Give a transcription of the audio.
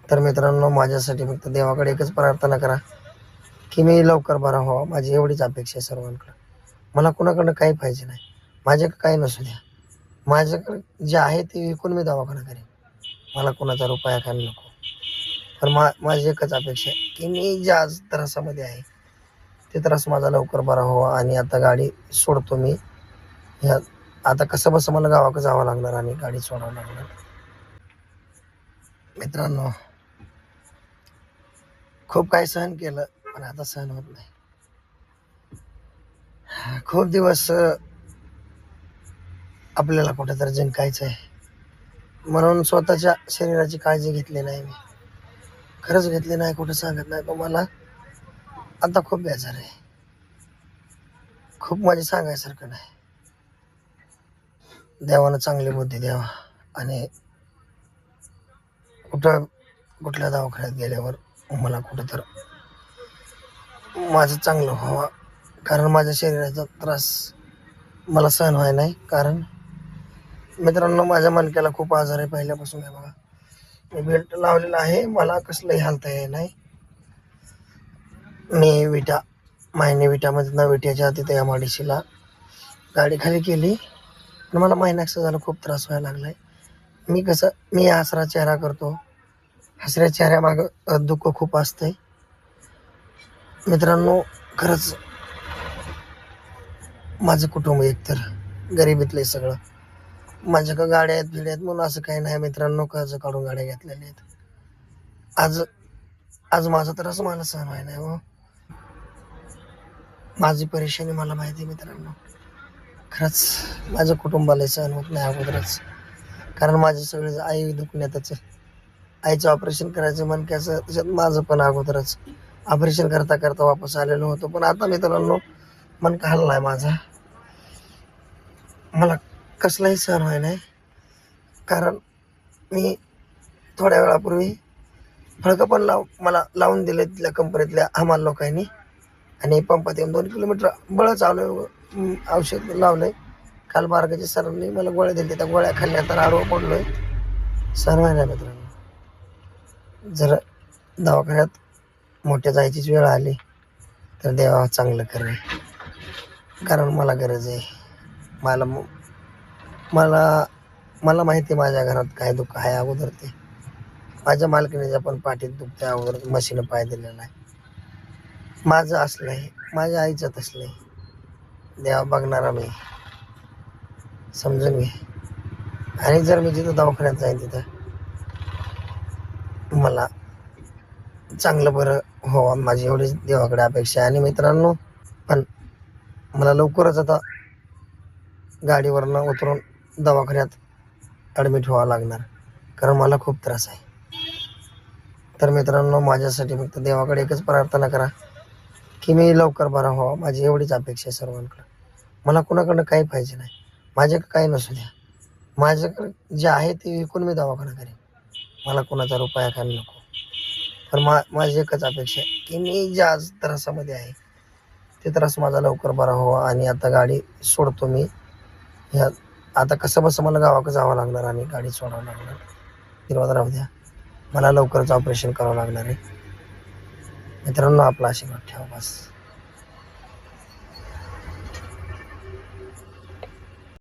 तर मित्रांनो, माझ्यासाठी फक्त देवाकडे एकच प्रार्थना करा की मी लवकर बरा व्हावा. माझी एवढीच अपेक्षा आहे सर्वांकडे. मला कुणाकडनं काही पाहिजे नाही. माझ्याकडे काही नसू द्या. माझ्याकडे जे आहे ते विकून मी दवाखाना करेन. मला कुणाचा रुपया खायला नको. पण माझी एकच अपेक्षा आहे की मी ज्या आज त्रासामध्ये आहे ते त्रास माझा लवकर बरा व्हावा. आणि आता गाडी सोडतो मी. ह्या आता कसं बसं मला गावाकडे जावं लागणार आणि गाडी सोडावं लागणार. मित्रांनो, खूप काही सहन केलं पण आता सहन होत नाही. खूप दिवस आपल्याला कुठेतरी जिंकायचं आहे म्हणून स्वतःच्या शरीराची काळजी घेतली नाही मी. खरंच घेतली नाही, कुठं सांगत नाही. पण मला आता खूप बेजार आहे. खूप माझे सांगायसारखं नाही. देवानं चांगली बुद्धी द्यावा आणि कुठल्या दवाखान्यात गेल्यावर मला कुठं तर माझं चांगलं व्हावं. कारण माझ्या शरीराचा त्रास मला सहन व्हाय नाही. कारण मित्रांनो, माझ्या मणक्याला खूप आजार आहे पहिल्यापासून. आहे बघा, मी बेल्ट लावलेला आहे. मला कसलंही हालता येत नाही. मी विटामधनं विट्याच्या तिथे MIDCला गाडी खाली केली आणि मला महिन्याचं झालं खूप त्रास व्हायला लागला आहे. मी हसरा चेहरा करतो. हसऱ्या चेहऱ्यामागं दुःख खूप असतंय. मित्रांनो, खरंच माझं कुटुंब एकतर गरिबीतलं आहे सगळं. माझ्याकडं गाड्या आहेत भिड्या आहेत म्हणून असं काही नाही. मित्रांनो, कर्ज काढून गाड्या घेतलेल्या आहेत. आज आज माझा त्रास मला सहन व्हाय नाही हो. माझी परेशानी मला माहिती आहे मित्रांनो. खरंच माझ्या कुटुंबाला सहन होत नाही अगोदरच. कारण माझे सगळे आई दुखण्यातच आहे. आईचं ऑपरेशन करायचं मणक्याचं, त्याच्यात माझं पण अगोदरच ऑपरेशन करता करता वापस आलेलो होतो. पण आता मित्रांनो, मणका हलला आहे माझा. मला कसलाही सहन व्हाय नाही. कारण मी थोड्या वेळापूर्वी फळकं पण मला लावून दिले तिथल्या कंपनीतल्या हमाल लोकांनी. आणि पंपात येऊन 2 किलोमीटर बळच आलो. औषध लावलंय. काल बारकाच्या सरांनी मला गोळ्या दिल्या. त्या गोळ्या खाल्ल्या तर आडवं पडलोय. सहन व्हाय नाही मित्रांनो. जर दवाखान्यात मोठ्या जायचीच वेळ आली तर देवा चांगलं करेल. कारण मला गरज आहे. मला मला मला माहिती आहे माझ्या घरात काय दुःख आहे अगोदर. ते माझ्या मालकीणीच्या पण पाठीत दुखते अगोदर. मशीनं पाय दिलेला आहे. माझं असलं आहे, माझ्या आईचं तसलं आहे. देवा बघणारा मी, समजून घे. आणि जर मी जिथं दवाखान्यात जाईन तिथं मला चांगलं बरं व्हावं, माझी एवढीच देवाकडे अपेक्षा आहे. आणि मित्रांनो, पण मला लवकरच आता गाडीवरनं उतरून दवाखान्यात ॲडमिट व्हावं लागणार. कारण मला खूप त्रास आहे. तर मित्रांनो, माझ्यासाठी फक्त देवाकडे एकच प्रार्थना करा की मी लवकर बरा व्हावा. माझी एवढीच अपेक्षा आहे सर्वांकडे. मला कुणाकडनं काही पाहिजे नाही. माझ्याकडे काही नसू द्या. माझ्याकडे जे आहे ते विकून मी दवाखाना करेन. मला कुणाचा रुपया खायला नको. पण माझी एकच अपेक्षा आहे की मी ज्या आज त्रासामध्ये आहे ते त्रास माझा लवकर बरा व्हावा. आणि आता गाडी सोडतो मी. ह्या आता कसं बसं मला गावाकडे जावं लागणार आणि गाडी सोडावं लागणार. आशीर्वाद राहू द्या. मला लवकरच ऑपरेशन करावं लागणार आहे. मित्रांनो, आपला आशीर्वाद ठेवा बस.